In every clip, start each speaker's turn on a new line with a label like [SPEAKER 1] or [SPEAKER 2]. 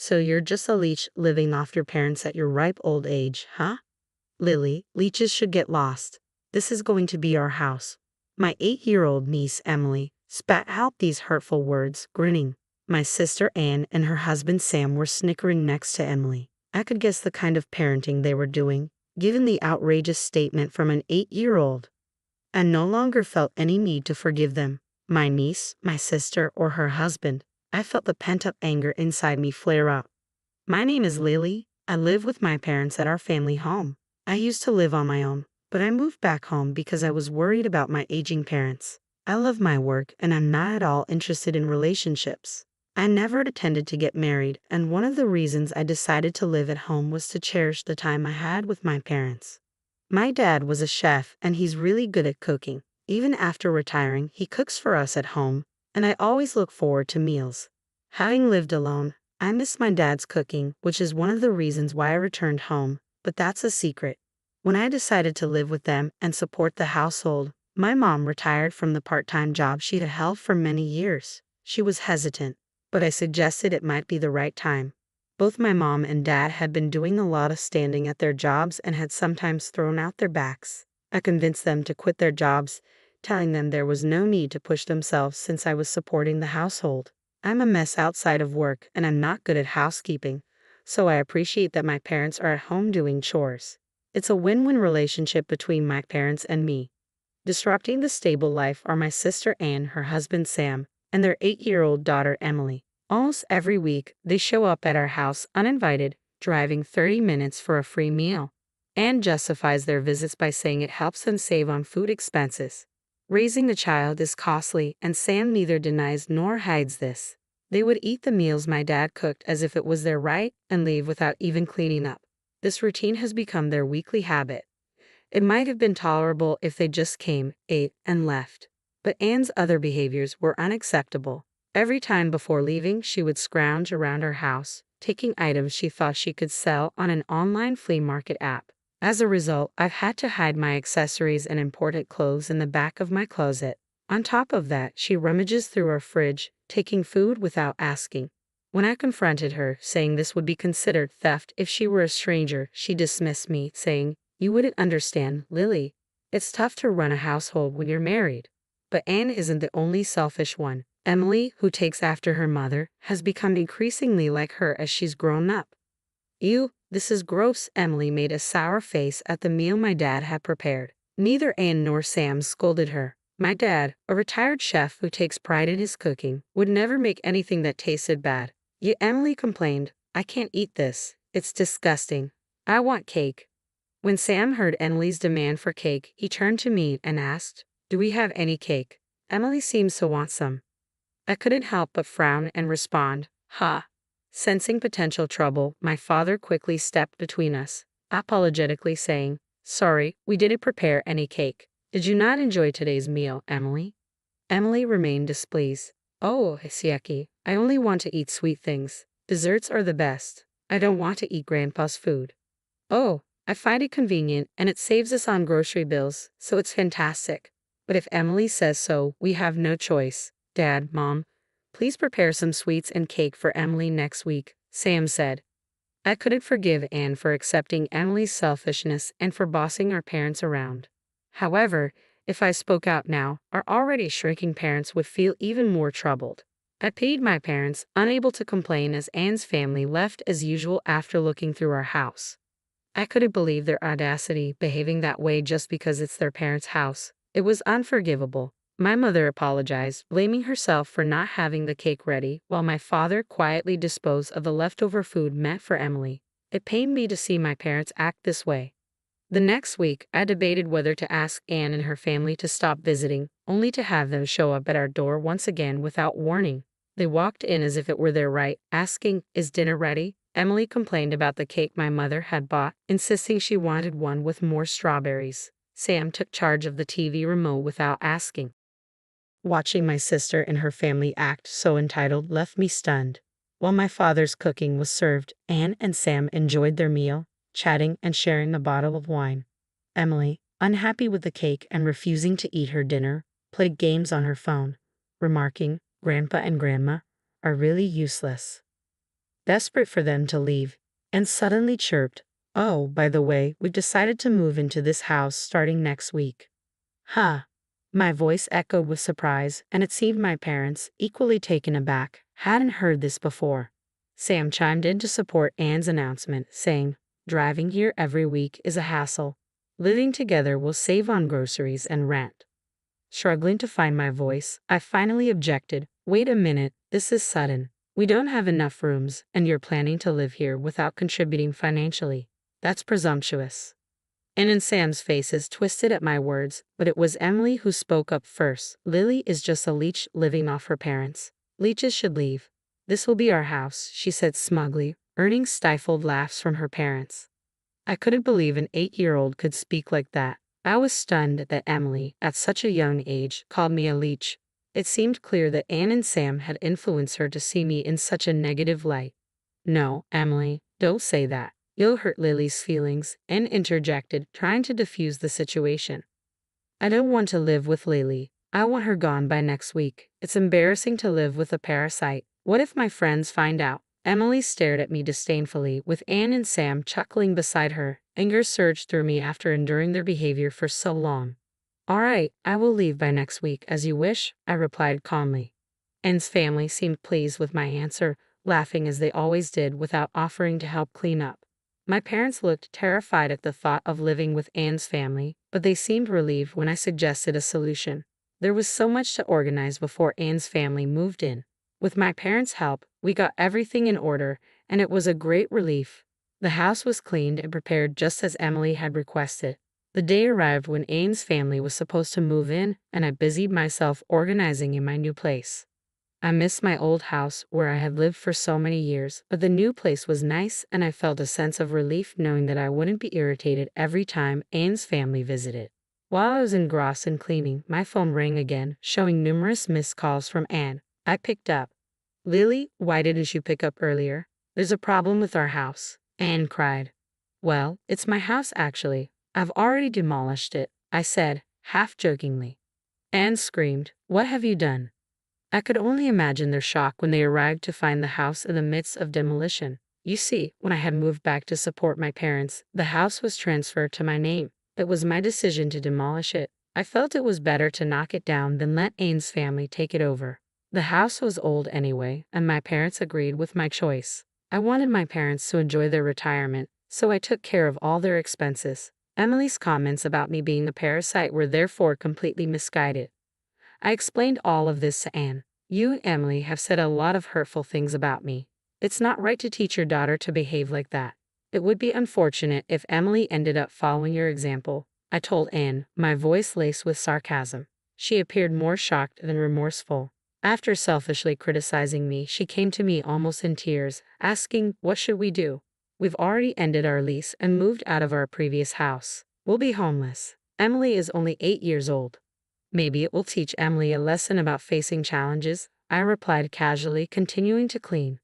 [SPEAKER 1] So you're just a leech living off your parents at your ripe old age, huh? Lily, leeches should get lost. This is going to be our house. My 8-year-old niece, Emily, spat out these hurtful words, grinning. My sister Anne and her husband Sam were snickering next to Emily. I could guess the kind of parenting they were doing, given the outrageous statement from an 8-year-old. I no longer felt any need to forgive them, my niece, my sister, or her husband. I felt the pent-up anger inside me flare up. My name is Lily. I live with my parents at our family home. I used to live on my own, but I moved back home because I was worried about my aging parents. I love my work and I'm not at all interested in relationships. I never intended to get married, and one of the reasons I decided to live at home was to cherish the time I had with my parents. My dad was a chef and he's really good at cooking. Even after retiring, he cooks for us at home, and I always look forward to meals. Having lived alone, I miss my dad's cooking, which is one of the reasons why I returned home, but that's a secret. When I decided to live with them and support the household, my mom retired from the part-time job she'd held for many years. She was hesitant, but I suggested it might be the right time. Both my mom and dad had been doing a lot of standing at their jobs and had sometimes thrown out their backs. I convinced them to quit their jobs, telling them there was no need to push themselves since I was supporting the household. I'm a mess outside of work and I'm not good at housekeeping, so I appreciate that my parents are at home doing chores. It's a win-win relationship between my parents and me. Disrupting the stable life are my sister Anne, her husband Sam, and their 8-year-old daughter Emily. Almost every week, they show up at our house uninvited, driving 30 minutes for a free meal. Anne justifies their visits by saying it helps them save on food expenses. Raising a child is costly, and Sam neither denies nor hides this. They would eat the meals my dad cooked as if it was their right and leave without even cleaning up. This routine has become their weekly habit. It might have been tolerable if they just came, ate, and left. But Anne's other behaviors were unacceptable. Every time before leaving, she would scrounge around her house, taking items she thought she could sell on an online flea market app. As a result, I've had to hide my accessories and imported clothes in the back of my closet. On top of that, she rummages through our fridge, taking food without asking. When I confronted her, saying this would be considered theft if she were a stranger, she dismissed me, saying, "You wouldn't understand, Lily. It's tough to run a household when you're married." But Anne isn't the only selfish one. Emily, who takes after her mother, has become increasingly like her as she's grown up. "Ew, this is gross." Emily made a sour face at the meal my dad had prepared. Neither Anne nor Sam scolded her. My dad, a retired chef who takes pride in his cooking, would never make anything that tasted bad. Yet Emily complained, "I can't eat this. It's disgusting. I want cake." When Sam heard Emily's demand for cake, he turned to me and asked, "Do we have any cake? Emily seems to want some." I couldn't help but frown and respond, "Ha." Sensing potential trouble, my father quickly stepped between us, apologetically saying, "Sorry, we didn't prepare any cake. Did you not enjoy today's meal, Emily?" Emily remained displeased. "Oh, Isiaki, I only want to eat sweet things. Desserts are the best. I don't want to eat Grandpa's food." "Oh, I find it convenient and it saves us on grocery bills, so it's fantastic. But if Emily says so, we have no choice." "Dad, Mom, please prepare some sweets and cake for Emily next week," Sam said. I couldn't forgive Anne for accepting Emily's selfishness and for bossing our parents around. However, if I spoke out now, our already shrinking parents would feel even more troubled. I pitied my parents, unable to complain as Anne's family left as usual after looking through our house. I couldn't believe their audacity, behaving that way just because it's their parents' house. It was unforgivable. My mother apologized, blaming herself for not having the cake ready, while my father quietly disposed of the leftover food meant for Emily. It pained me to see my parents act this way. The next week, I debated whether to ask Anne and her family to stop visiting, only to have them show up at our door once again without warning. They walked in as if it were their right, asking, "Is dinner ready?" Emily complained about the cake my mother had bought, insisting she wanted one with more strawberries. Sam took charge of the TV remote without asking. Watching my sister and her family act so entitled left me stunned. While my father's cooking was served, Anne and Sam enjoyed their meal, chatting and sharing a bottle of wine. Emily, unhappy with the cake and refusing to eat her dinner, played games on her phone, remarking, "Grandpa and Grandma are really useless." desperate for them to leave, and suddenly chirped, "Oh, by the way, we've decided to move into this house starting next week." Huh. My voice echoed with surprise, and it seemed my parents, equally taken aback, hadn't heard this before. Sam chimed in to support Anne's announcement, saying, "Driving here every week is a hassle. Living together will save on groceries and rent." Struggling to find my voice, I finally objected. "Wait a minute, this is sudden. We don't have enough rooms, and you're planning to live here without contributing financially. That's presumptuous." And in Sam's faces twisted at my words, but it was Emily who spoke up first. "Lily is just a leech living off her parents. Leeches should leave. This will be our house," she said smugly, earning stifled laughs from her parents. I couldn't believe an 8-year-old could speak like that. I was stunned that Emily, at such a young age, called me a leech. It seemed clear that Anne and Sam had influenced her to see me in such a negative light. "No, Emily, don't say that. You'll hurt Lily's feelings," Anne interjected, trying to defuse the situation. "I don't want to live with Lily. I want her gone by next week. It's embarrassing to live with a parasite. What if my friends find out?" Emily stared at me disdainfully, with Anne and Sam chuckling beside her. Anger surged through me after enduring their behavior for so long. "All right, I will leave by next week, as you wish," I replied calmly. Anne's family seemed pleased with my answer, laughing as they always did without offering to help clean up. My parents looked terrified at the thought of living with Anne's family, but they seemed relieved when I suggested a solution. There was so much to organize before Anne's family moved in. With my parents' help, we got everything in order, and it was a great relief. The house was cleaned and prepared just as Emily had requested. The day arrived when Anne's family was supposed to move in, and I busied myself organizing in my new place. I missed my old house where I had lived for so many years, but the new place was nice, and I felt a sense of relief knowing that I wouldn't be irritated every time Anne's family visited. While I was engrossed in cleaning, my phone rang again, showing numerous missed calls from Anne. I picked up. "Lily, why didn't you pick up earlier? There's a problem with our house," Anne cried. "Well, it's my house actually. I've already demolished it," I said, half jokingly. Anne screamed, "What have you done?" I could only imagine their shock when they arrived to find the house in the midst of demolition. You see, when I had moved back to support my parents, the house was transferred to my name. It was my decision to demolish it. I felt it was better to knock it down than let Anne's family take it over. The house was old anyway, and my parents agreed with my choice. I wanted my parents to enjoy their retirement, so I took care of all their expenses. Emily's comments about me being a parasite were therefore completely misguided. I explained all of this to Anne. "You and Emily have said a lot of hurtful things about me. It's not right to teach your daughter to behave like that. It would be unfortunate if Emily ended up following your example," I told Anne, my voice laced with sarcasm. She appeared more shocked than remorseful. After selfishly criticizing me, she came to me almost in tears, asking, "What should we do? We've already ended our lease and moved out of our previous house. We'll be homeless. Emily is only 8 years old." "Maybe it will teach Emily a lesson about facing challenges," I replied casually, continuing to clean.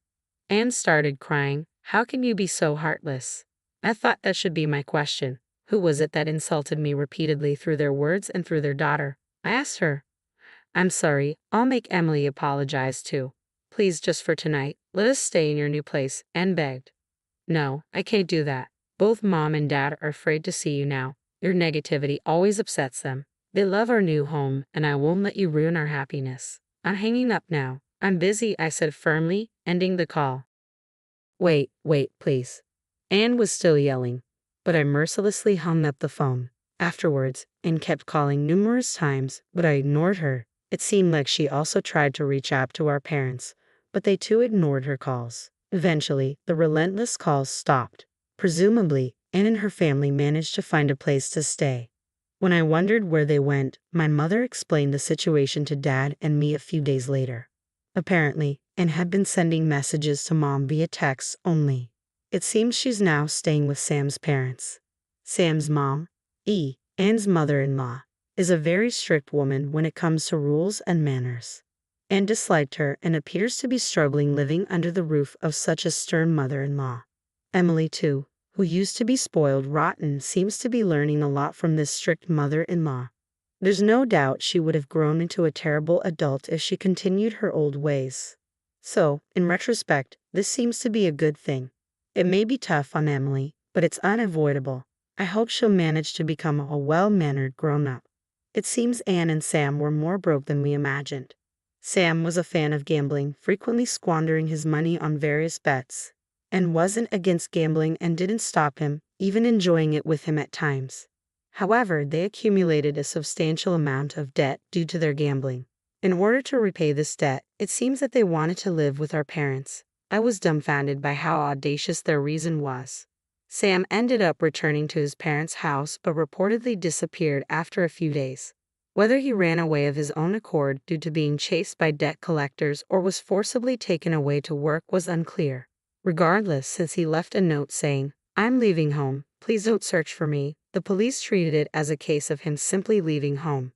[SPEAKER 1] Anne started crying. "How can you be so heartless?" I thought that should be my question. Who was it that insulted me repeatedly through their words and through their daughter? I asked her. "I'm sorry, I'll make Emily apologize too. Please, just for tonight, let us stay in your new place," Anne begged. "No, I can't do that. Both Mom and Dad are afraid to see you now. Your negativity always upsets them. They love our new home, and I won't let you ruin our happiness. I'm hanging up now. I'm busy," I said firmly, ending the call. Wait, please." Anne was still yelling, but I mercilessly hung up the phone. Afterwards, Anne kept calling numerous times, but I ignored her. It seemed like she also tried to reach out to our parents, but they too ignored her calls. Eventually, the relentless calls stopped. Presumably, Anne and her family managed to find a place to stay. When I wondered where they went, my mother explained the situation to Dad and me a few days later. Apparently, Anne had been sending messages to Mom via text only. It seems she's now staying with Sam's parents. Sam's mom, Anne's mother-in-law, is a very strict woman when it comes to rules and manners. Anne disliked her and appears to be struggling living under the roof of such a stern mother-in-law. Emily, too, who used to be spoiled rotten, seems to be learning a lot from this strict mother-in-law. There's no doubt she would have grown into a terrible adult if she continued her old ways. So, in retrospect, this seems to be a good thing. It may be tough on Emily, but it's unavoidable. I hope she'll manage to become a well-mannered grown-up. It seems Anne and Sam were more broke than we imagined. Sam was a fan of gambling, frequently squandering his money on various bets, and wasn't against gambling and didn't stop him, even enjoying it with him at times. However, they accumulated a substantial amount of debt due to their gambling. In order to repay this debt, it seems that they wanted to live with our parents. I was dumbfounded by how audacious their reason was. Sam ended up returning to his parents' house but reportedly disappeared after a few days. Whether he ran away of his own accord due to being chased by debt collectors or was forcibly taken away to work was unclear. Regardless, since he left a note saying, "I'm leaving home, please don't search for me," the police treated it as a case of him simply leaving home.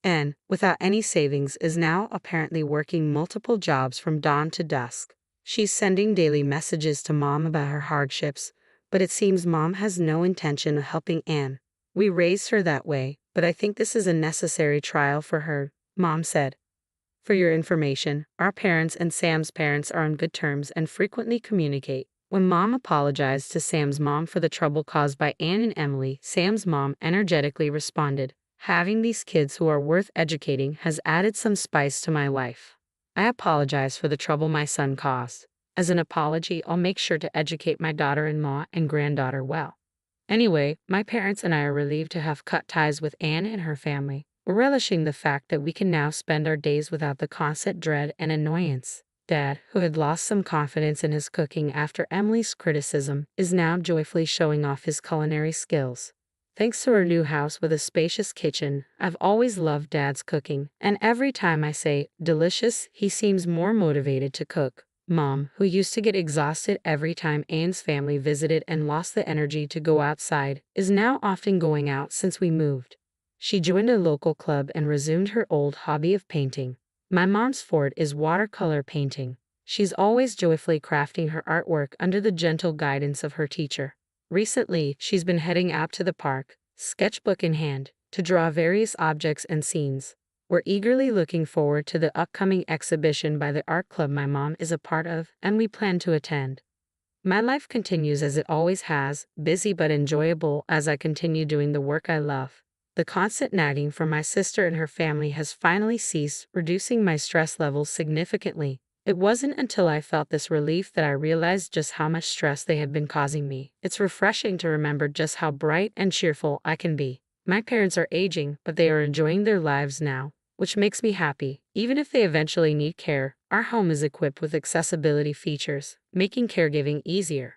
[SPEAKER 1] Anne, without any savings, is now apparently working multiple jobs from dawn to dusk. She's sending daily messages to Mom about her hardships, but it seems Mom has no intention of helping Anne. "We raised her that way, but I think this is a necessary trial for her," Mom said. For your information, our parents and Sam's parents are on good terms and frequently communicate. When Mom apologized to Sam's mom for the trouble caused by Anne and Emily, Sam's mom energetically responded, "Having these kids who are worth educating has added some spice to my life. I apologize for the trouble my son caused. As an apology, I'll make sure to educate my daughter-in-law and granddaughter well." Anyway, my parents and I are relieved to have cut ties with Anne and her family. We're relishing the fact that we can now spend our days without the constant dread and annoyance. Dad, who had lost some confidence in his cooking after Emily's criticism, is now joyfully showing off his culinary skills. Thanks to our new house with a spacious kitchen, I've always loved Dad's cooking, and every time I say delicious, he seems more motivated to cook. Mom, who used to get exhausted every time Anne's family visited and lost the energy to go outside, is now often going out since we moved. She joined a local club and resumed her old hobby of painting. My mom's forte is watercolor painting. She's always joyfully crafting her artwork under the gentle guidance of her teacher. Recently, she's been heading out to the park, sketchbook in hand, to draw various objects and scenes. We're eagerly looking forward to the upcoming exhibition by the art club my mom is a part of, and we plan to attend. My life continues as it always has, busy but enjoyable as I continue doing the work I love. The constant nagging from my sister and her family has finally ceased, reducing my stress levels significantly. It wasn't until I felt this relief that I realized just how much stress they had been causing me. It's refreshing to remember just how bright and cheerful I can be. My parents are aging, but they are enjoying their lives now, which makes me happy. Even if they eventually need care, our home is equipped with accessibility features, making caregiving easier.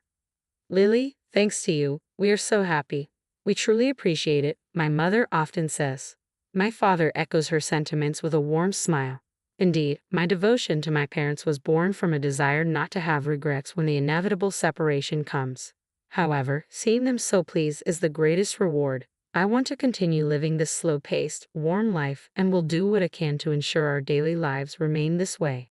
[SPEAKER 1] Lily, thanks to you, we are so happy. We truly appreciate it, my mother often says. My father echoes her sentiments with a warm smile. Indeed, my devotion to my parents was born from a desire not to have regrets when the inevitable separation comes. However, seeing them so pleased is the greatest reward. I want to continue living this slow-paced, warm life and will do what I can to ensure our daily lives remain this way.